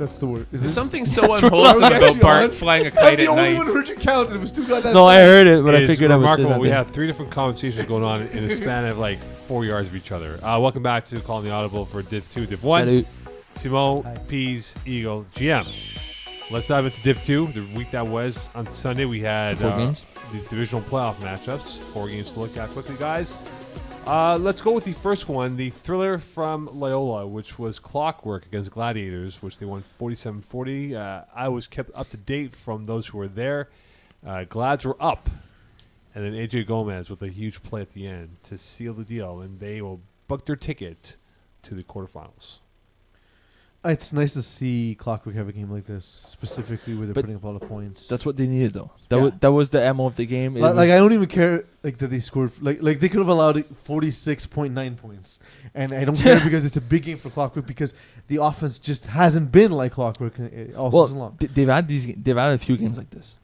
That's the word. Is There's this? something so That's unwholesome what we're about actually Bart on? flying a That's kite the at only night. one who heard you count, and it was too goddamn. No, I heard it, but I It's figured I would say remarkable. that. We then. had 3 different conversations going on in a span of like 4 yards of each other. Welcome back to Calling the Audible for Div 2. Div 1, Salut. Simon, Hi. Peeze, Eagle, GM. Let's dive into Div 2. The week that was on Sunday, we had The 4 games. the divisional playoff matchups. 4 games to look at quickly, guys. Let's go with the first one, the thriller from Loyola, which was Clockwork against Gladiators, which they won 47-40. I was kept up to date from those who were there. Glads were up, and then AJ Gomez with a huge play at the end to seal the deal, and they will book their ticket to the quarterfinals. It's nice to see Clockwork have a game like this, specifically where they're But putting up all the points. That's what they needed, though. Yeah. That was the MO of the game. It Like was- I don't even care like that they scored like they could have allowed it 46.9 points, and I don't care because it's a big game for Clockwork because the offense just hasn't been like Clockwork all season long. they've had a few games like this,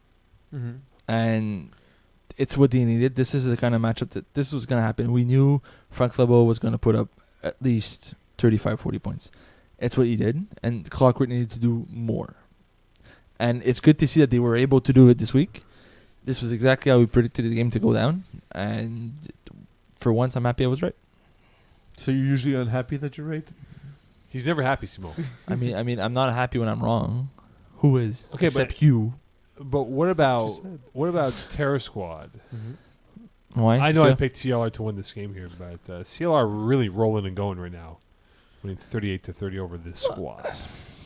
Mm-hmm. and it's what they needed. This is the kind of matchup that this was going to happen. We knew Frank Lebo was going to put up at least 35, 40 points. It's what he did, and Clockwork needed to do more. And it's good to see that they were able to do it this week. This was exactly how we predicted the game to go down, and for once, I'm happy I was right. So you're usually unhappy that you're right. He's never happy, Simon. I mean, I'm not happy when I'm wrong. Who is? Okay, Except you. But what about Terror Squad? Mm-hmm. Why? I know So- I picked CLR to win this game here, but CLR really rolling and going right now, winning 38-30 over this squad.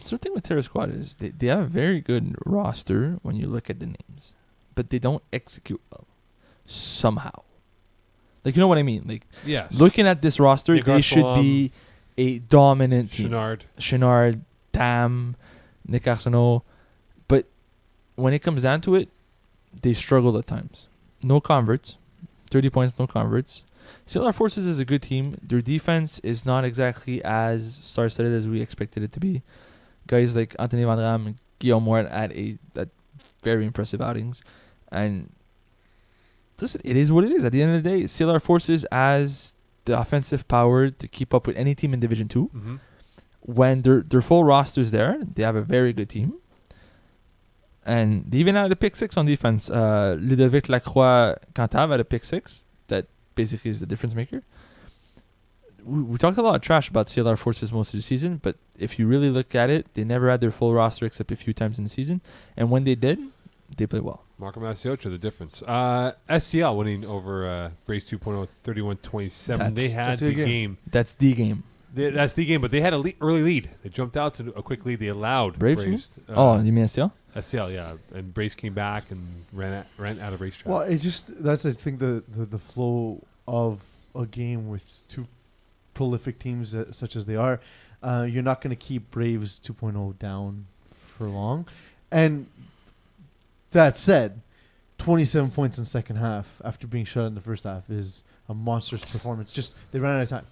So the thing with Terror Squad is they have a very good roster when you look at the names, but they don't execute well somehow. Like, you know what I mean? Like, Yes. looking at this roster, Nick they should Arsalam, be a dominant team. Chenard. Chenard, Tam, Nick Arsenault. But when it comes down to it, they struggle at times. No converts. 30 points, no converts. CLR Forces is a good team. Their defense is not exactly as star-studded as we expected it to be. Guys like Anthony Van Ram and Guillaume Moore at very impressive outings. And listen, it is what it is. At the end of the day, CLR Forces has the offensive power to keep up with any team in Division 2. Mm-hmm. When their full roster's there, they have a very good team. And they even had a pick 6 on defense. Ludovic Lacroix Cantave had a pick 6 that basically is the difference maker. We talked a lot of trash about CLR Forces most of the season, but if you really look at it, they never had their full roster except a few times in the season. And when they did, they played well. Marco Masiocha, the difference. SCL winning over Brace 2.0 31-27. They had that's a the good game. That's the game. That's the game, but they had an early lead. They jumped out to a quick lead. They allowed Braves, you Brace. You mean STL? SCL, yeah. And Brace came back and ran out of racetrack. Well, that's I think the flow of a game with two prolific teams such as they are. You're not going to keep Braves 2.0 down for long. And that said, 27 points in second half after being shut in the first half is a monstrous performance. Just they ran out of time.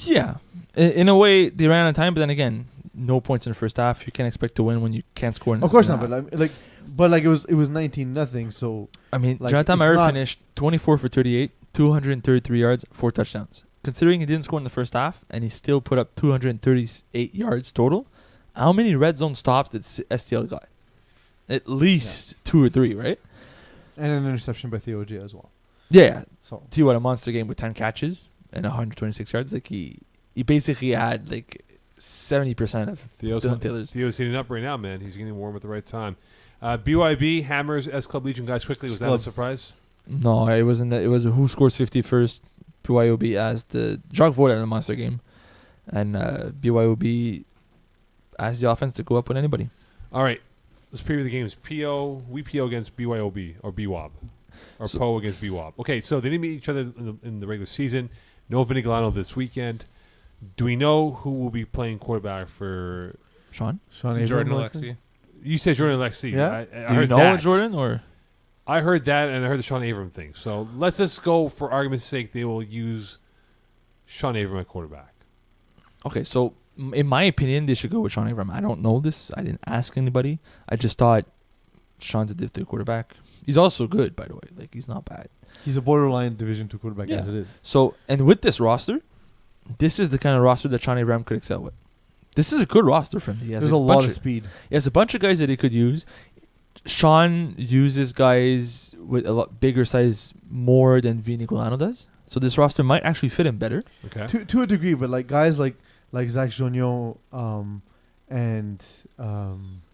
Yeah. In a way, they ran out of time, but then again, no points in the first half. You can't expect to win when you can't score in the Of course second not, half. but it was 19-0. So I mean, like, Jonathan it's Mayer not- finished 24 for 38, 233 yards, 4 touchdowns. Considering he didn't score in the first half, and he still put up 238 yards total, how many red zone stops did STL got? At least 2 or 3, right? and an interception by Theo J as well. Yeah. So See what a monster game with 10 catches and 126 yards. Like he basically had like 70% of Dylan Taylor's. Theo's heating up right now, man. He's getting warm at the right time. BYB, Hammers, S Club Legion, guys, quickly. Was that a Club. surprise? No, it wasn't. It was who scores 50 first. BYOB as the Jacques Vaud had a monster game, and BYOB as the offense to go up with anybody. All right. Let's preview the games. We PO against BYOB or BWOB. Or So- PO against BWOB. Okay, so they didn't meet each other in the regular season. No Vinny Galano this weekend. Do we know who will be playing quarterback for... Sean, Sean Jordan Abram, Alexi. You said Jordan Alexi. Yeah. I do you heard know that. Jordan or? I heard that, and I heard the Sean Abram thing. So let's just go, for argument's sake, they will use Sean Abram at quarterback. Okay, so in my opinion, they should go with Sean Abram. I don't know this. I didn't ask anybody. I just thought Sean's a Div 2 quarterback. He's also good, by the way. Like, he's not bad. He's a borderline Division 2 quarterback Yeah. as it is. So, and with this roster, this is the kind of roster that Sean Abram could excel with. This is a good roster for him. He has There's a lot of speed. He has a bunch of guys that he could use. Sean uses guys with a lot bigger size more than Vinny Golano does. So this roster might actually fit him better. Okay. To a degree, but like guys like Zach Jonio, and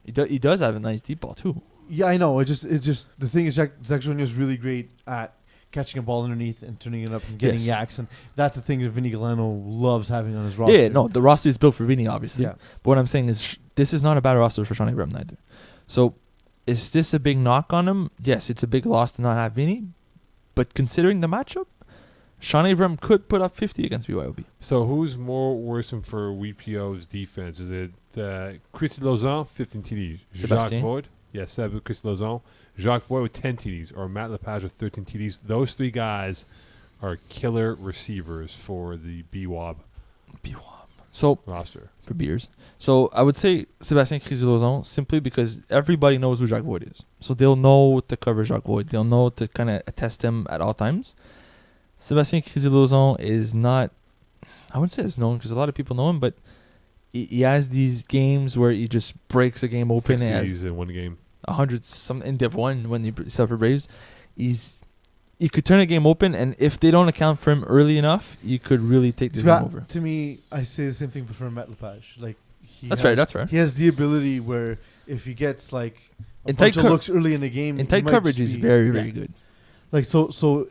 He does have a nice deep ball too. yeah, I know. It's just the thing is Zach Jonio is really great at catching a ball underneath and turning it up and getting Yes. yaks, and that's the thing that Vinny Golano loves having on his roster. Yeah, no, the roster is built for Vinny, obviously. Yeah. But what I'm saying is this is not a bad roster for Sean Abraham neither. So is this a big knock on him? Yes, it's a big loss to not have Vinny. But considering the matchup, Sean Abraham could put up 50 against BYOB. So who's more worrisome for WPO's defense? Is it Chris Lauzon, 15 TDs? Jacques Sebastien? Void? Yeah, Seb, Chris Lauzon. Jacques Void with 10 TDs, or Matt Lepage with 13 TDs. Those three guys are killer receivers for the BWAB So roster. for beers. So I would say Sebastien Crisilozon simply because everybody knows who Jacques Void is. So they'll know to cover Jacques Void. They'll know to kind of test him at all times. Sebastien Crisilozon is not, I wouldn't say it's known because a lot of people know him, but he has these games where he just breaks a game open. 6 He TDs has in one game. 100 some in Div 1 when he suffered for Braves. He could turn a game open, and if they don't account for him early enough, you could really take this game over. To me, I say the same thing for Matt Lepage. Like That's fair. That's fair. He has the ability where if he gets like a In bunch tight of looks early in the game, In he tight might coverage, just he's be- very, yeah. very good. Like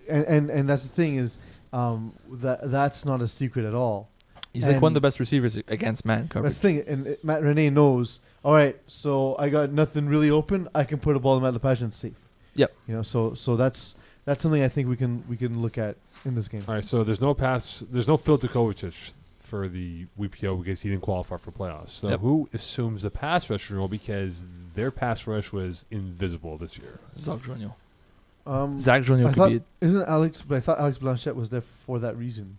and that's the thing is, that's not a secret at all. He's like one of And the best receivers against man coverage. That's the thing, and Matt Rene knows. All right, so I got nothing really open. I can put a ball in Matt Lepage and it's safe. Yep. You know, so that's something I think we can look at in this game. All right, so there's no Phil Kovacic for the WPO because he didn't qualify for playoffs. So Yep. who assumes the pass rusher role because their pass rush was invisible this year? Zach Jonio. Zach Jonio I could thought, be. isn't Alex? But I thought Alex Blanchette was there for that reason.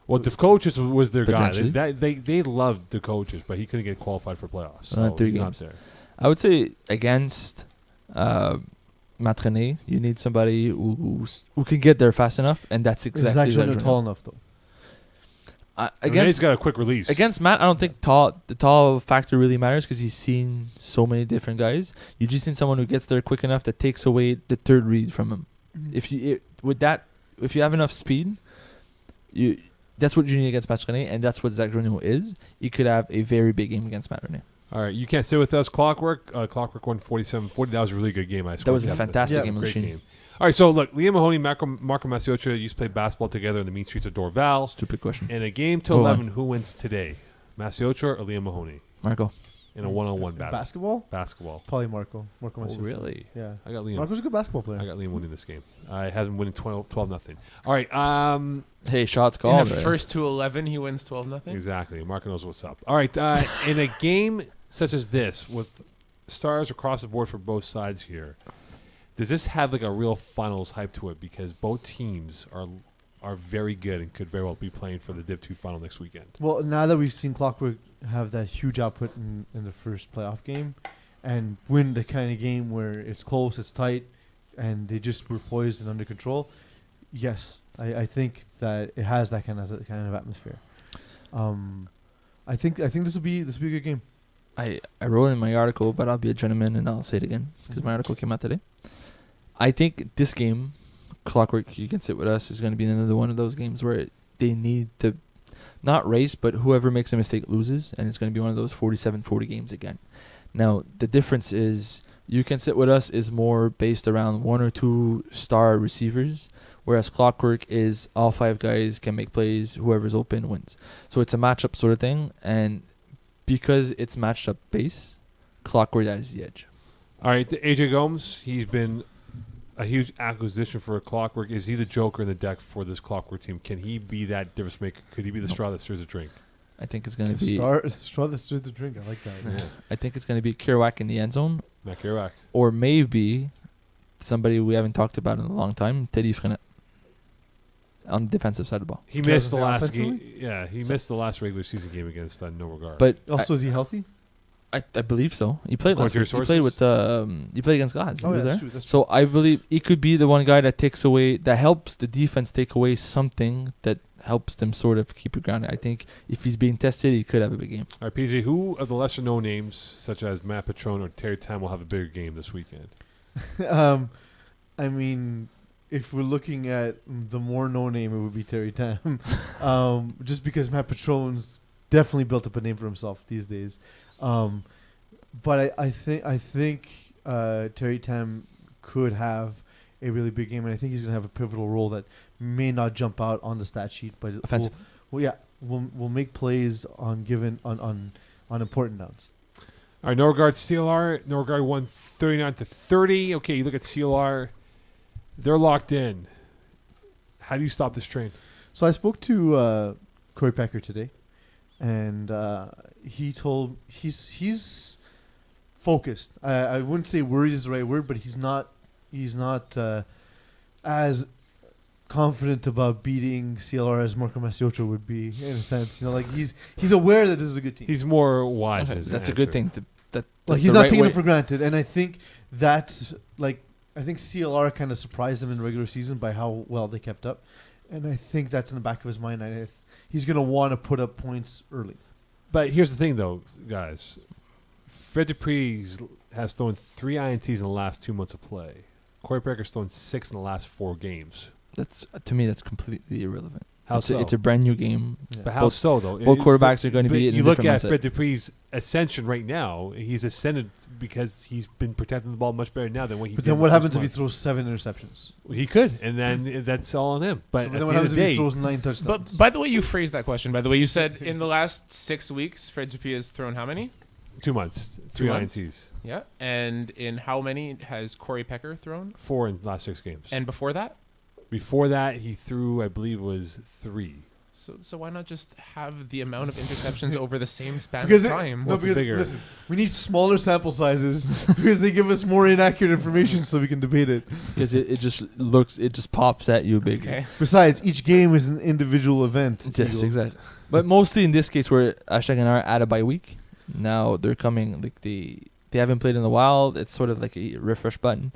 Well, Kovacic was their guy. Potentially. They loved Kovacic, but he couldn't get qualified for playoffs. So 3 he's not games. there. I would say against Matt René, you need somebody who can get there fast enough, and that's Is exactly Zach Zach Jonio Jonio. tall enough though? He's Against got a quick release. Against Matt, I don't think the tall factor really matters because he's seen so many different guys. You just need someone who gets there quick enough that takes away the third read from him. If you have enough speed, that's what you need against Matt René, and that's what Zach Jonio is. You could have a very big game against Matt René. All right, you can't sit with us. Clockwork won 47-40. That was a really good game. That was a fantastic game of Great machine. game. All right, so look, Liam Mahoney, Marco Masiocha used to play basketball together in the mean streets of Dorval. Stupid question. In a game to Hold on. 11, who wins today? Masiocha or Liam Mahoney? Marco. In a one-on-one battle. Basketball? Basketball. Probably Marco. Marco Oh, Masiocha. really? Yeah. I got Liam. Marco's a good basketball player. I got Liam winning this game. I had him winning 12-0. All right. Hey, shots In called. the right? first to 11, he wins 12-0. Exactly. Marco knows what's up. All right. In a game such as this, with stars across the board for both sides here, does this have like a real finals hype to it? Because both teams are very good and could very well be playing for the Div 2 final next weekend. Well, now that we've seen Clockwork have that huge output in the first playoff game and win the kind of game where it's close, it's tight, and they just were poised and under control, yes, I think that it has that kind of atmosphere. I think this will be a good game. I wrote in my article, but I'll be a gentleman and I'll say it again because my article came out today. I think this game, Clockwork, you can sit with us, is going to be another one of those games where they need to not race, but whoever makes a mistake loses, and it's going to be one of those 47-40 games again. Now, the difference is you can sit with us is more based around 1 or 2 star receivers, whereas Clockwork is all 5 guys can make plays, whoever's open wins. So it's a matchup sort of thing, and because it's matched up base, Clockwork has the edge. All right. AJ Gomes, he's been a huge acquisition for Clockwork. Is he the joker in the deck for this Clockwork team? Can he be that difference maker? Could he be the straw that stirs the drink? I think it's going to be Straw that stirred the drink. I like that. Yeah. I think it's going to be Kerouac in the end zone, Matt Kerouac. or maybe somebody we haven't talked about in a long time, Teddy Frenet, on the defensive side of the ball. He Because missed the of the last game. offensively? Yeah, he missed the last regular season game against No Regard. But Also, is he healthy? I believe so. He played According last to your week. He played sources? with he played against Glads. He was there. That's true. So I believe he could be the one guy that helps the defense take away something that helps them sort of keep it grounded. I think if he's being tested, he could have a big game. All right, PZ, who of the lesser known names, such as Matt Patron or Terry Tam, will have a bigger game this weekend? I mean, if we're looking at the more no name, it would be Terry Tam. Just because Matt Patron's definitely built up a name for himself these days. But I think Terry Tam could have a really big game, and I think he's going to have a pivotal role that may not jump out on the stat sheet, but Offensive. we'll make plays on important downs. All right, Norgard CLR. Norgard won 39-30. Okay, you look at CLR. They're locked in. How do you stop this train? So I spoke to Corey Pecker today, and he told he's focused. I wouldn't say worried is the right word, but he's not as confident about beating CLR as Marco Masiocho would be, in a sense. You know, like he's aware that this is a good team. He's more wise. Okay, in his that's a answer. good thing. Like he's not taking it for granted, and I think that's like I think CLR kind of surprised them in the regular season by how well they kept up, and I think that's in the back of his mind. He's going to want to put up points early. But here's the thing, though, guys. Fred Dupree's has thrown 3 INTs in the last 2 months of play. Corey Pecker's thrown 6 in the last 4 games. That's to me, that's completely irrelevant. How it's so? It's a brand new game. Yeah. But how Both- so, though? Both quarterbacks are going to But be in you a look different at mindset. Fred Dupree's ascension right now. He's ascended because he's been protecting the ball much better now than what he But did. then what the happens first if he throws 7 interceptions? month. He could, and then that's all on him. But So at then the what end happens of if the he day, throws 9 touchdowns? But by the way you phrased that question, by the way, you said in the last 6 weeks, Fred Dupuis has thrown how many? 2 months, 2 3 months? INTs, Yeah. And in how many has Corey Pecker thrown? 4 in the last 6 games. And before that? Before that, he threw, I believe, it was 3. So why not just have the amount of interceptions over the same span because of time? no, What's because bigger? listen, we need smaller sample sizes because they give us more inaccurate information so we can debate it. Because it just pops at you big. Okay. Besides, each game is an individual event. Yes, Eagle. exactly. But mostly in this case, where Hashtag and I are at a bye week. Now they're coming. Like they haven't played in a while. It's sort of like a refresh button.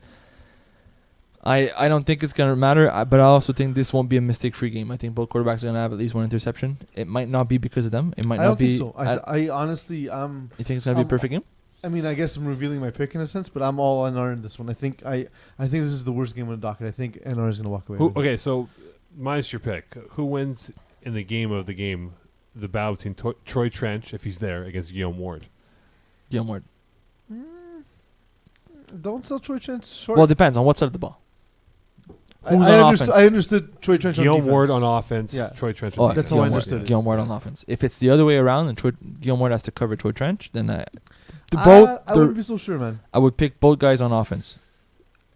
I don't think it's gonna matter, but I also think this won't be a mistake-free game. I think both quarterbacks are gonna have at least 1 interception. It might not be because of them. It might I not don't be. think so. I honestly, You think it's gonna be a perfect game? I mean, I guess I'm revealing my pick in a sense, but I'm all NR in this one. I think this is the worst game on the docket. I think NR is going to walk away. with it. Okay, so mine's your pick. Who wins in the game, the battle between Troy Trench, if he's there, against Guillaume Ward? Guillaume Ward. Don't sell Troy Trench short. Well, it depends on what side of the ball. Who's I on understood. offense? I understood Troy Trench on Guillaume defense. Ward on offense, Yeah. Troy Trench Oh, on that's defense. how I Guillaume Ward. understood it. Guillaume Ward on offense. If it's the other way around and Guillaume Ward has to cover Troy Trench, then I wouldn't be so sure, man. I would pick both guys on offense.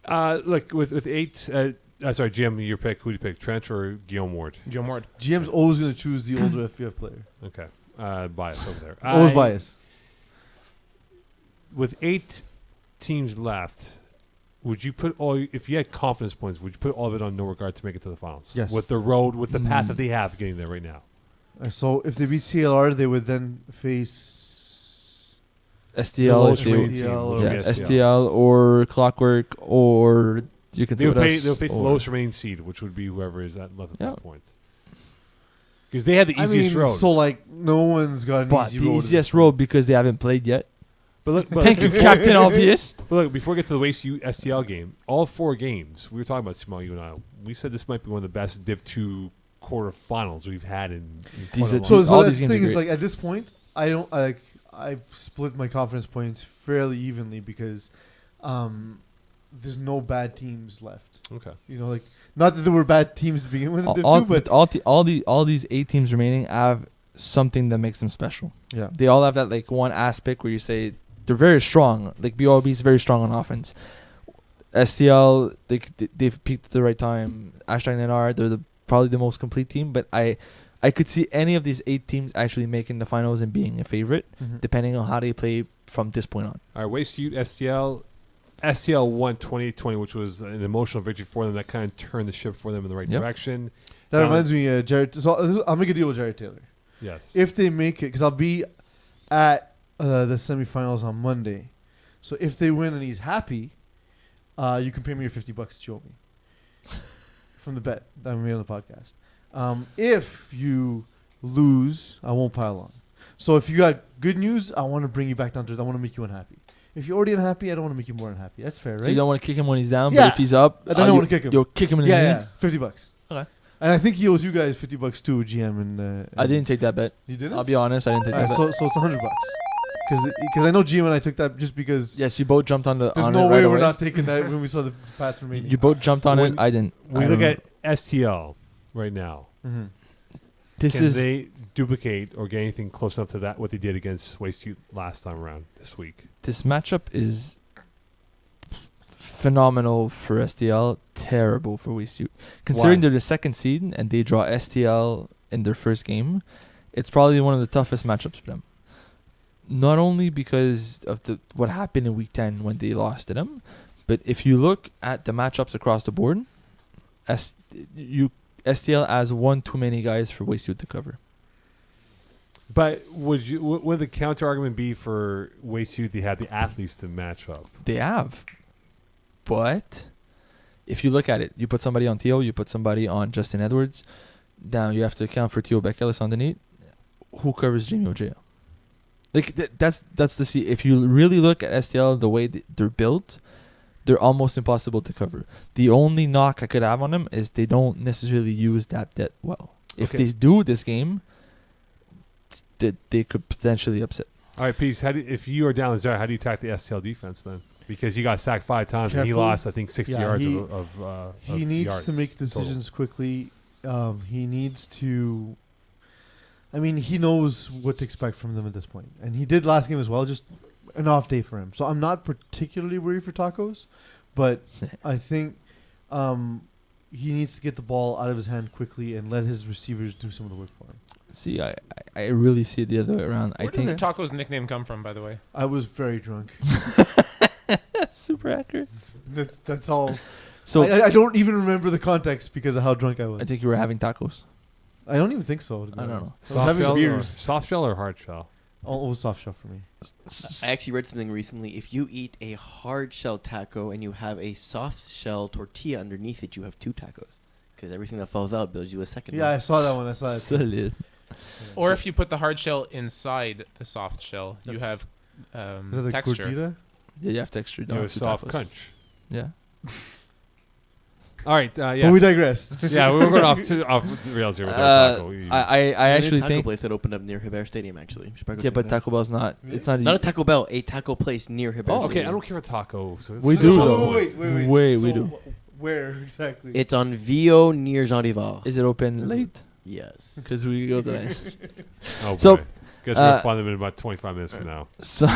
Look, with 8... sorry, GM, your pick. Who do you pick, Trench or Guillaume Ward? Joe Mord. GM's always going to choose the older FBF player. Okay. Bias over there. Always bias. With 8 teams left, would you put if you had confidence points, would you put all of it on no regard to make it to the finals? Yes. With the road, with the path that they have getting there right now. So if they beat CLR, they would then face STL, lowest if they- rated team, or yeah, STL. STL or Clockwork, or you could say They'll with us, face the or- lowest remaining seed, which would be whoever is at left at Yeah. that point. Because they had the easiest road. so like no one's got an But easy the road. easiest road because they haven't played yet. but look, Thank you, Captain Obvious. But look, before we get to the Waste U STL game, all 4 games, we were talking about Simone, you and I, we said this might be one of the best Div 2 quarterfinals we've had in These quite a are long So, all so these that's the games are thing is, great. like at this point, I don't like. I've split my confidence points fairly evenly because there's no bad teams left. Okay. You know, like not that there were bad teams to begin with in Div 2, but all these 8 teams remaining have something that makes them special. yeah. They all have that like one aspect where you say they're very strong. Like BOB is very strong on offense. STL, they've peaked at the right time. Hashtag NR, they're probably the most complete team. But I could see any of these 8 teams actually making the finals and being a favorite, depending on how they play from this point on. All right, Waste U STL. STL won 2020, which was an emotional victory for them. That kind of turned the ship for them in the right Yep. direction. That reminds me, Jared. So I'll make a deal with Jared Taylor. Yes. If they make it, because I'll be at the semifinals on Monday. So if they win and he's happy, you can pay me your $50 that you owe me from the bet that I made on the podcast. If you lose, I won't pile on. So if you got good news, I want to bring you back down to earth. I want to make you unhappy. If you're already unhappy, I don't want to make you more unhappy. That's fair, right? So you don't want to kick him when he's down, Yeah. but if he's up, I don't want to kick him. You'll kick him in the knee. Yeah, $50. Okay. And I think he owes you guys $50 too, GM. And I didn't take that bet. You didn't? I'll be honest, I didn't take Alright, that bet. so it's $100. Because I know GM and I took that just because Yes, you both jumped on the. there's on no it way right we're away. not taking that when we saw the path remaining. You both jumped on When- it. I didn't. When I you look don't- at STL right now, Mm-hmm. this can is they duplicate or get anything close enough to that what they did against Waste Youth last time around this week? this matchup is phenomenal for STL, terrible for WeSuit. Considering Why? they're the second seed and they draw STL in their first game, it's probably one of the toughest matchups for them. Not only because of what happened in week 10 when they lost to them, but if you look at the matchups across the board, STL has one too many guys for WeSuit to cover. But would the counter argument be for Waste Youth? They had the athletes to match up. They have. But if you look at it, you put somebody on Theo, you put somebody on Justin Edwards. Now you have to account for Theo Bekelis underneath. Who covers Jamie Ojea? Like that's the see. If you really look at STL, the way they're built, they're almost impossible to cover. The only knock I could have on them is they don't necessarily use that well. If Okay. they do this game, they could potentially upset. All right, Peace. If you are down there, how do you attack the STL defense then? Because he got sacked 5 times and he Careful. lost, I think, 60 Yeah, yards he- of He needs yards to make total. decisions quickly. He needs to. I mean, he knows what to expect from them at this point, and he did last game as well. Just an off day for him, so I'm not particularly worried for Tacos, but I think he needs to get the ball out of his hand quickly and let his receivers do some of the work for him. See, I really see it the other way around. Where I does think the Taco's nickname come from, by the way? I was very drunk. that's super accurate. That's all. So I don't even remember the context because of how drunk I was. I think you were having tacos. I don't even think so. to be I don't honest. know. I was having some beers. Soft shell or hard shell? Oh, it was soft shell for me. I actually read something recently. If you eat a hard shell taco and you have a soft shell tortilla underneath it, you have 2 tacos. Because everything that falls out builds you a second Yeah, I one. saw that one. I saw it. Solid. Or if you put the hard shell inside the soft shell, you have Is that the texture. gordita? Yeah, you have texture. You know, Don't soft tacos. crunch. Yeah. All right, But we yeah. digress. Yeah, we were going off the rails here with our taco. I There's a actually taco think. place that opened up near Hebert Stadium, actually. You should probably go Yeah, check but it out. Taco Bell's not. It's not. Not a Taco Bell, a taco place near Hebert Oh, okay. Stadium. I don't care for taco. So We it's- do, Oh, though. wait. We So do. Where exactly? It's on Vio near Jean Divar. Is it open late? Yes. Because we go tonight. Oh, So, boy. Guess we'll uh, find them in about 25 minutes from now. So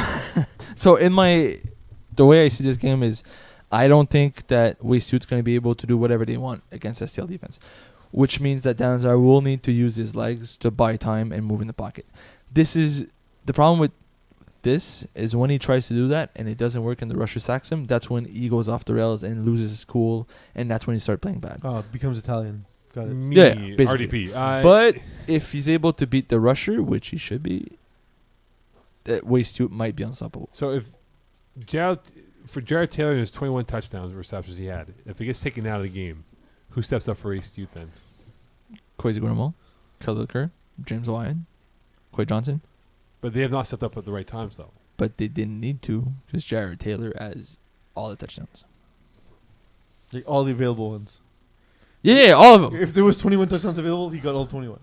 the way I see this game is, I don't think that WeSuit's going to be able to do whatever they want against STL defense, which means that Danzar will need to use his legs to buy time and move in the pocket. This is the problem with this is when he tries to do that and it doesn't work and the rusher sacks him. That's when he goes off the rails and loses his cool, and that's when he starts playing bad. Oh, it becomes Italian. Got it. Me, Yeah, basically. RDP. But if he's able to beat the rusher, which he should be, that WeSuit might be unstoppable. So if Jared Taylor and his 21 touchdowns receptions he had, if he gets taken out of the game, who steps up for East Youth then? Kwesi Guillermo, Khalil Kerr, James Lyon, Quay Johnson. But they have not stepped up at the right times, though. But they didn't need to because Jared Taylor has all the touchdowns. Like all the available ones. Yeah, all of them. If there was 21 touchdowns available, he got all 21.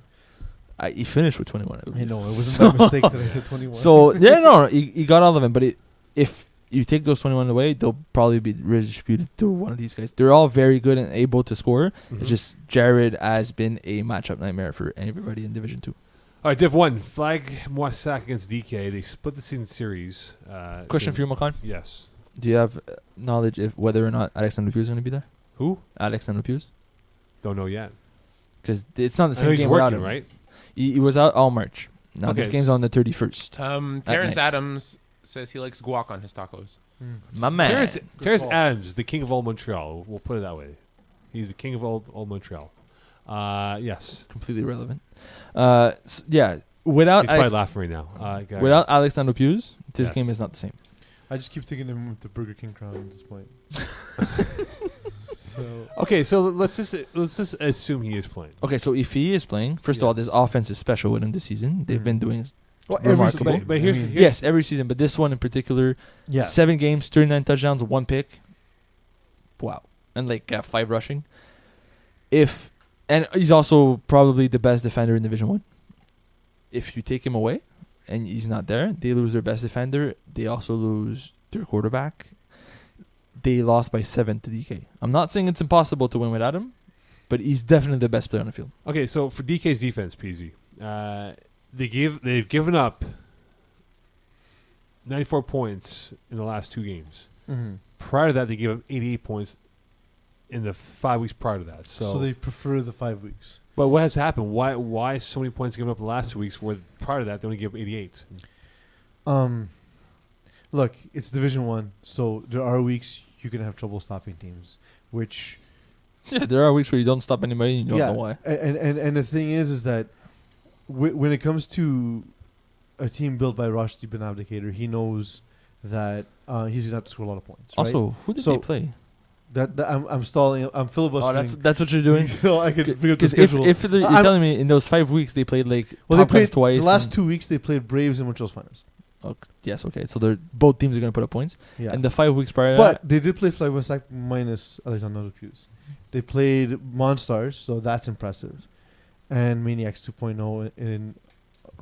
He finished with 21. I I believe. know. It wasn't that mistake that I said 21. So, yeah, no, he got all of them. But if you take those 21 away, they'll probably be redistributed to one of these guys. They're all very good and able to score. Mhm. It's just Jared has been a matchup nightmare for everybody in Division 2. All right, Div 1, Flag Moissac against DK. They split the season series. Question for you, Makan. Yes. Do you have knowledge if whether or not Alexander Pugh is going to be there? Who? Alexander Pugh? Don't know yet. Because it's not the I know same he's game without working, him. right? He was out all March. Now Okay, this game's on the 31st. Terrence night. Adams says he likes guac on his tacos. My man. Terrence call. Adams, the king of old Montreal. We'll put it that way. He's the king of old Montreal. Yes. Completely relevant. Yeah. Without He's Alex, probably laughing right now. Go without Alexander Pugh, this Yes. game is not the same. I just keep thinking of him with the Burger King crown at this point. Okay, so let's just assume he is playing. Okay, so if he is playing, first of all, this offense is special with him this season. They've been doing Well, remarkable. season. But here's, I mean, yes every season, but this one in particular, yeah. 7 games, 39 touchdowns, 1 pick. Wow, and like 5 rushing. And he's also probably the best defender in Division 1. If you take him away and he's not there, they lose their best defender. They also lose their quarterback. They lost by 7 to DK. I'm not saying it's impossible to win without him, but he's definitely the best player on the field. Okay, so for DK's defense, Peeze, they've given up 94 points in the last 2 games. Mm-hmm. Prior to that, they gave up 88 points in the 5 weeks prior to that. So they prefer the 5 weeks. But what has happened? Why so many points given up the last 2 weeks? Where prior to that, they only gave up 88. Look, it's Division 1, so there are weeks you're gonna have trouble stopping teams, which Yeah, there are weeks where you don't stop anybody and you don't know why. And the thing is that when it comes to a team built by Rashdi bin Abdicator, he knows that he's gonna have to score a lot of points. Right? Also, who did So- they play? that I'm stalling. I'm filibustering. Oh, that's what you're doing. so I could figure out the Because schedule. if you're telling me in those 5 weeks they played like Well, they top guns played twice. the last and- 2 weeks. They played Braves and Montreal's Finest. Yes, okay. So they're both teams are going to put up points. Yeah, And the 5 weeks prior, but they did play Flag Sack minus Alexander Peuse. They played Monstars, so that's impressive, and Maniacs 2.0 in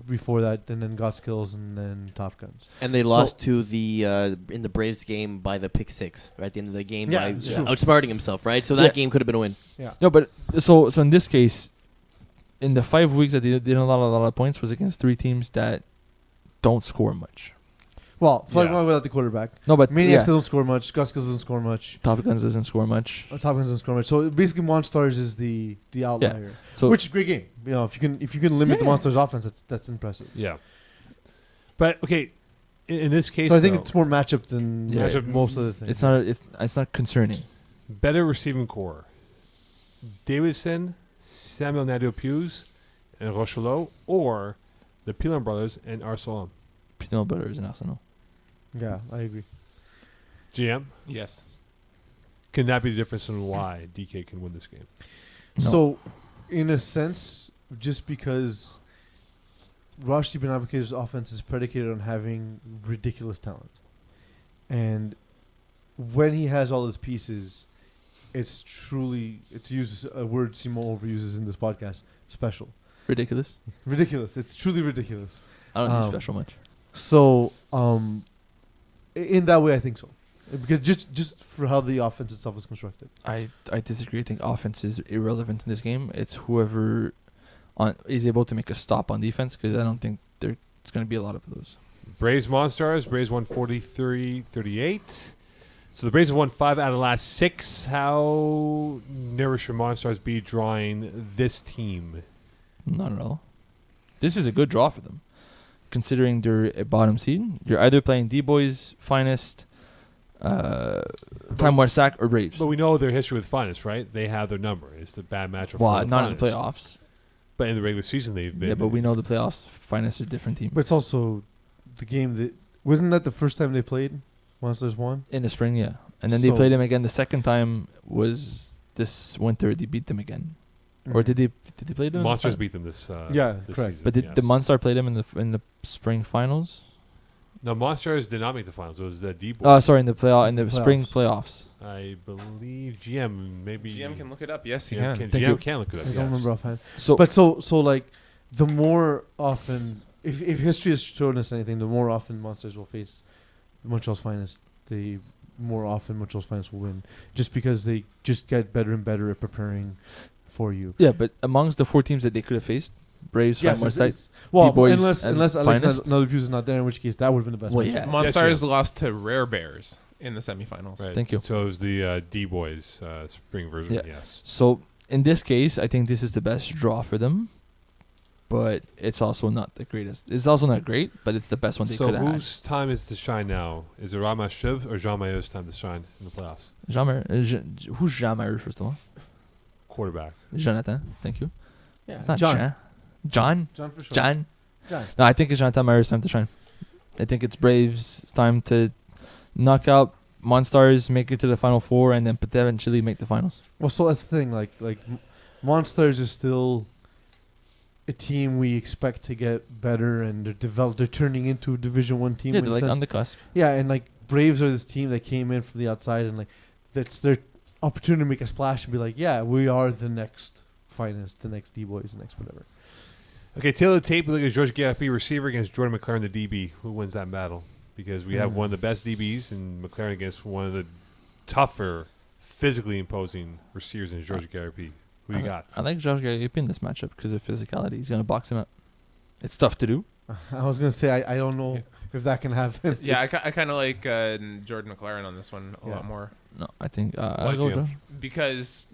before that, and then Got Skills, and then Top Guns. And they lost to the in the Braves game by the pick 6 right at the end of the game Yeah, by it's true. outsmarting himself, right? So that Yeah. game could have been a win. no, but so in this case, in the 5 weeks that they didn't allow a lot of points was against 3 teams that don't score much. Well, Flag Yeah. without the quarterback. No, but Maniacs yeah, don't score much. Got Skills doesn't score much. Top Guns doesn't score much. Top Guns doesn't score much. So basically, Monstars is the outlier. So Which is a great game. You know, if you can limit the Yeah. Monstars offense, that's impressive. Yeah. But okay, in this case, So I think though, it's more matchup than Yeah. Matchup. most other things. it's not concerning. better receiving core: Davidson, Samuel Nadeau-Peuse, and Rochelot, or the Pilon brothers and Arsalan. Pinot Brothers and Arsenal. Yeah, I agree. GM, Yes. can that be the difference in why DK can win this game? No. So, in a sense, just because Rashdi bin Abdicator's offense is predicated on having ridiculous talent, and when he has all his pieces, it's truly, to use a word Simon overuses in this podcast, special. Ridiculous. Ridiculous. It's truly ridiculous. I don't use Um, special much. So, in that way, I think so. Because just for how the offense itself is constructed. I disagree. I think offense is irrelevant in this game. It's whoever is able to make a stop on defense, because I don't think there's going to be a lot of those. Braves Monstars. Braves won 43-38. So the Braves have won 5 out of the last 6. How nervous should Monstars be drawing this team? Not at all. This is a good draw for them, considering they're a bottom seed. You're either playing D-Boys, Finest, Sack, or Braves. But we know their history with Finest, right? They have their number. It's the bad matchup. Well, for the not in the Finest. playoffs. But in the regular season, they've been. Yeah, but we know the playoffs. Finest are a different team. But it's also the game that... Wasn't that the first time they played? Monsters won? In the spring, yeah. And then they So- played them again. The second time was this winter. They beat them again. Or did they play them? in the Monsters fin- beat them this. Yeah, this correct. season, But did the yes. Monster play them in the spring finals? No, Monsters did not make the finals. It was the D-Boys. Sorry, in the spring playoffs. I believe GM maybe. GM can look it up. Yes, he GM can. can, Thank GM you. can look it I up. don't yes. remember offhand. So, But so like, the more often... If history has shown us anything, the more often Monsters will face Montreal's Finest, the more often Montreal's Finest will win. Just because they just get better and better at preparing for you. yeah, but amongst the 4 teams that they could have faced, Braves, Yes, Finest, well, D-Boys unless and Alex Finest. Nadeau-Peuse is not there, in which case that would have been the best. Well, matchup. yeah. Monstars GM. lost to Rare Bears in the semifinals. Right. Thank you. So it was the D-Boys spring version. Yeah. Yes. So in this case, I think this is the best draw for them. But it's also not the greatest. It's also not great, but it's the best one they So could have had. whose time is to shine now? Is it Rama Shub or Jean Maillet's time to shine in the playoffs? Who's Jean Mayer, first of all? Quarterback. Jonathan. Thank you. Yeah, It's not John. Jean. John? John for sure. John? John. No, I think it's Jonathan Mayer's time to shine. I think it's Braves' time to knock out Monstars make it to the Final Four and then potentially make the finals. Well, so that's the thing. Like Monstars is still a team we expect to get better, and they're turning into a Division 1 team. Yeah, in they're a like sense. on the cusp. Yeah, and like Braves are this team that came in from the outside, and like that's their opportunity to make a splash and be like, yeah, we are the next finest, the next D-Boys, the next whatever. Okay, tail of the tape. We look at George Garapé, receiver, against Jordan McLaren, the DB. Who wins that battle? Because we have one of the best DBs, and McLaren against one of the tougher, physically imposing receivers in George Garapé. Who do you got? I like Josh Garapé in this matchup because of physicality. He's going to box him up. It's tough to do. I was gonna say I don't know if that can happen. Yeah, I kind of like Jordan McLaren on this one a lot more. No, I think Why, I'll go Jim? Josh. Because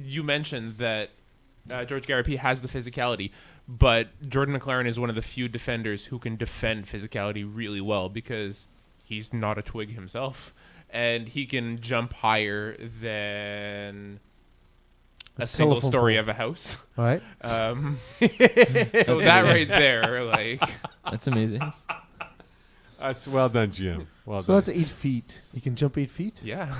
you mentioned that George Garapé has the physicality, but Jordan McLaren is one of the few defenders who can defend physicality really well because he's not a twig himself, and he can jump higher than a single telephone story pole. of a house. All right. So that right there, like, That's amazing. That's well done, Jim. Well So done. that's 8 feet. You can jump 8 feet. yeah.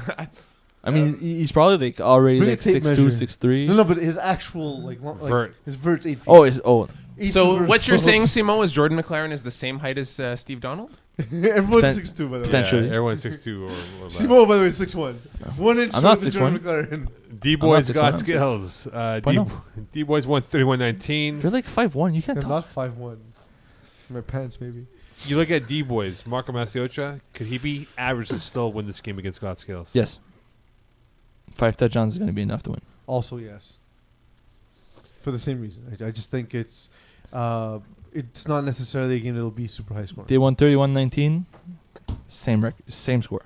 I mean, he's probably like already Bring a like tape 6'2", measure. 6'3". No, but his actual Vert. his vert's 8 feet. Oh, is oh, 8 So feet what you're vert. saying, Simo, is Jordan McLaren is the same height as Steve Donald? Everyone's Poten- 6'2", by the way. potentially. Everyone's 6'2" or less. Simo, by the way, 6'1". 1 inch I'm not shorter than 6'1". Jordan McLaren. D-Boys I'm not 6'1", got I'm 6'1". skills. Why not? D-Boys won 31-19. you're like 5'1". You can't I'm talk. not 5'1". My pants, maybe. You look at D-Boys. Marco Masiocha, could he be average and still win this game against God Skills? Yes. 5 touchdowns is going to be enough to win. Also, yes. For the same reason. I just think it's not necessarily a game that'll be super high scoring. They won 31-19. Same score.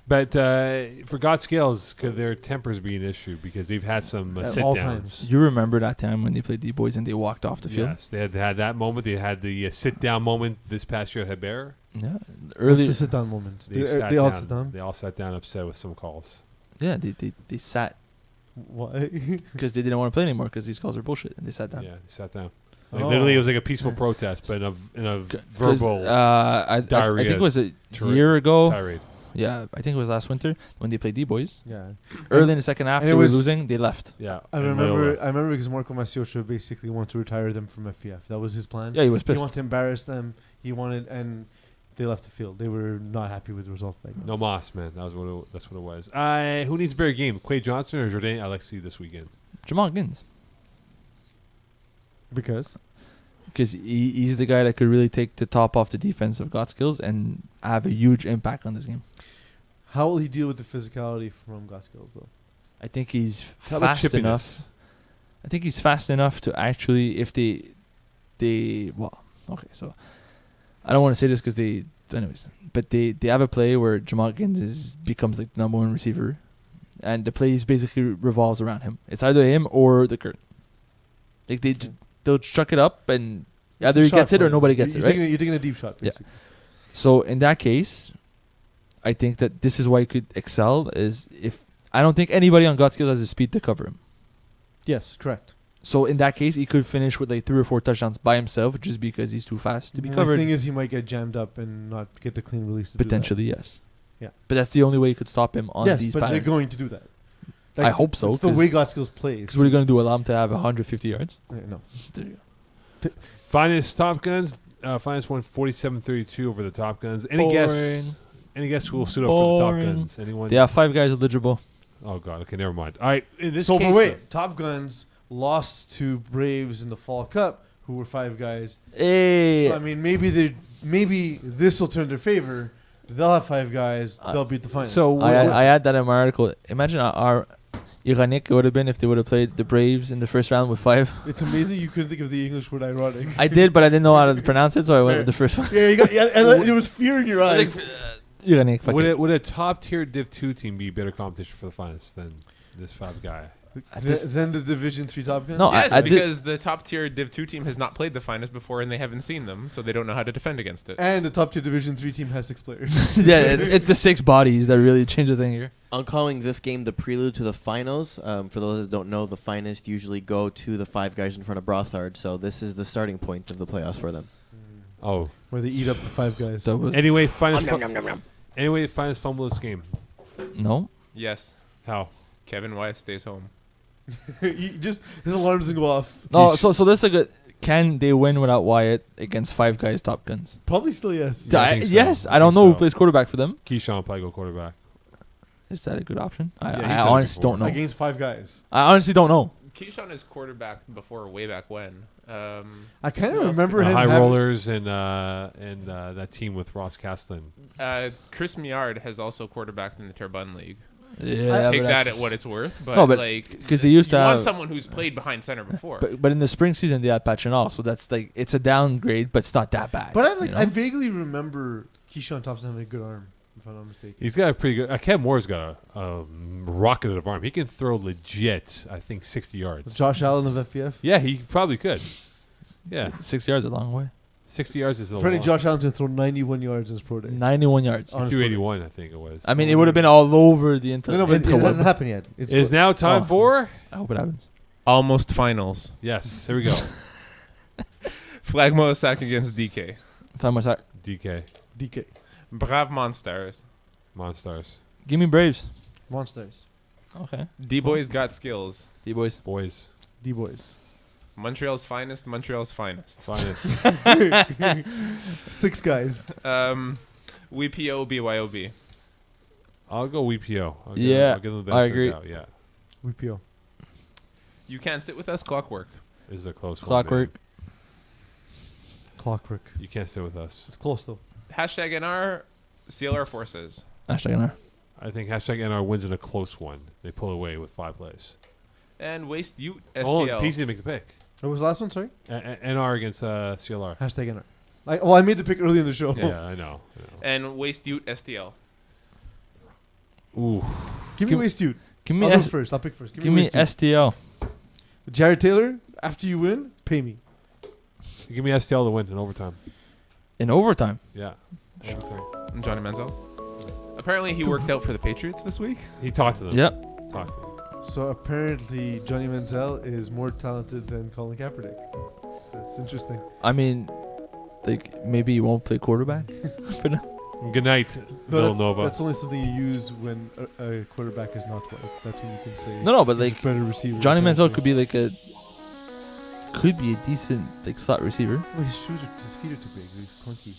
But for God Skills, could their tempers be an issue? Because they've had some At all sit-downs. times. You remember that time when they played D-Boys and they walked off the field? Yes, they had that moment. They had the sit-down moment this past year at Hebert. Yeah. What's Early. the sit-down moment? They They all sit down? They all sat down upset with some calls. Yeah, they sat Why? because they didn't want to play anymore because these calls are bullshit and they sat down. Yeah, they sat down. Like Oh. literally, it was like a peaceful protest, but in a 'Cause, verbal I think diarrhea it was a tirade. year ago. tirade. Yeah, I think it was last winter when they played D-Boys. Yeah. Early in the second half, and they it were was- losing. They left. Yeah, I in remember Loyola. because Marco Masiocha basically wanted to retire them from FEF. That was his plan. Yeah, he was He pissed. wanted to embarrass them. He wanted, and they left the field. They were not happy with the result. No Moss, man. That's what it was. Who needs a better game? Quay Johnson or Jordan Alexis this weekend? Jamal Gins. Because Because he's the guy that could really take the top off the defense of God Skills and have a huge impact on this game. how will he deal with the physicality from Gaskills, though? I think he's How about fast enough. chippiness? I think he's fast enough to actually, if well, okay, so I don't want to say this because but they have a play where Jamal Gins becomes like the number one receiver, and the play basically revolves around him. It's either him or the curtain. Like they'll chuck it up and either It's he a gets shot it or play. nobody gets You're it, right? You're taking a deep shot, Yeah. basically. So in that case, I think that this is why he could excel. Is if I don't think anybody on God Skills has the speed to cover him. Yes, correct. So in that case, he could finish with like 3 or 4 touchdowns by himself just because he's too fast to be The covered. thing is, he might get jammed up and not get the clean release. To do that. Potentially, yes. Yeah. But that's the only way you could stop him on Yes, these but patterns. they're going to do that. I hope so, It's the 'cause- way Gaskills plays. Because what are you going to do? Allow him to have 150 yards? No. There you go. Finest Top Guns. Finest won 47-32 over the Top Guns. Any guess? Any guess who will suit up for the Top Boring. Guns? Anyone? They have 5 guys eligible. Oh God. Okay, never mind. All right. In this So, case, but wait, Top Guns lost to Braves in the Fall Cup, who were 5 guys. Hey! So I mean, maybe this will turn their favor. They'll have 5 guys. They'll beat the finals. so I had that in my article. Imagine our ironic it would have been if they would have played the Braves in the first round with 5. it's amazing you couldn't think of the English word ironic. I did, but I didn't know how to pronounce it, so I went with the first one. Yeah, and there was fear in your eyes. Ironic. fuck it. would a top tier Div 2 team be better competition for the finest than this 5 guy? Then the Division 3 Top Guns. No, Yes, I did- because the top tier Div 2 team has not played the finest before and they haven't seen them, so they don't know how to defend against it. And the top tier Division 3 team has 6 players. Yeah, it's the 6 bodies that really change the thing here. I'm calling this game the prelude to the finals. For those that don't know, the finest usually go to the 5 guys in front of Brothard, so this is the starting point of the playoffs for them. Oh. Where they eat up the 5 guys. That was Anyway, finest. Any way to find us fumble this game? No. Yes. How? Kevin Wyatt stays home. His alarm doesn't go off. No. So this is a good. Can they win without Wyatt against five guys top guns? Probably still yes. Yeah, I think so. Yes. I I don't think know who so. plays quarterback for them. Keyshawn probably go quarterback. Is that a good option? Yeah, he's I done it honestly before. don't know. Against 5 guys. I honestly don't know. Keyshawn is quarterback before way back when. I kind Who of else remember could- him High having- rollers and that team with Ross Castlin. Chris Miard has also quarterbacked in the Turbine League. Yeah, Take but that that's- at what it's worth. But, No, but like, 'cause they used to you want have- someone who's played behind center before. But in the spring season they had Pachinal, so that's like it's a downgrade, but it's not that bad. But you know? I vaguely remember Keyshawn Thompson having a good arm, if I'm not mistaken. He's got a pretty good. Kev Moore's got a rocket of arm. He can throw legit. I think 60 yards. Josh Allen of FPF. Yeah, he probably could. Yeah, 6 yards is a long way. 60 yards is a Apparently, lot. Josh Allen's gonna throw 91 yards in his pro day. 91 yards. On his pro day. 281, I think it was. I mean, it would have been all over the internet. No, but it hasn't happened yet. It's It is now time Oh. for. I hope it happens. Almost finals. Yes, here we go. Flag Mosack against DK. DK DK Brave Monsters. Monstars Give me Braves. Monsters. Okay. D-Boys got skills. D-boys. boys D boys. Montreal's finest. Montreal's finest. finest. 6 guys. WPO BYOB. I'll go WPO. I'll give Yeah, I'll give them the I benefit agree. of the doubt, Yeah, WPO. You can't sit with us. Clockwork. this is a close one, Clockwork. man. Clockwork. You can't sit with us. It's close though. Hashtag NR. CLR forces. Hashtag NR. I think hashtag NR wins in a close one. They pull away with 5 plays. And Waste Ute Oh, STL. Peeze didn't make the pick. What was the last one? Sorry. NR against CLR. Hashtag NR. I made the pick early in the show. Yeah, I know. And Waste Ute STL. Ooh, Give me Give- Waste Dude. Give me I'll go S- first. I'll pick first. give me Waste Dude. STL. Jared Taylor. After you win, pay me. give me STL to win in overtime. In overtime. Yeah. Overtime. And Johnny Manziel. Apparently he worked out for the Patriots this week. He talked to them. Yep. Talked to them. So apparently Johnny Manziel is more talented than Colin Kaepernick. That's interesting. I mean, like maybe you won't play quarterback. Good night, Villanova. That's only something you use when a quarterback is not white. That's when you can say. No, but he's a like better receiver. Johnny kind of Manziel thing. could be like a decent like slot receiver. Well, his feet are too big. He's clunky.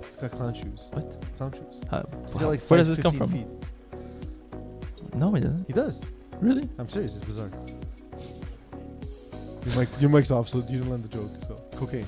He's got clown shoes. What? Clown shoes. How, He's got like where does size this come 15 from? feet. No, he doesn't. He does. Really? I'm serious. It's bizarre. Your mic's off, so you didn't land the joke. So cocaine.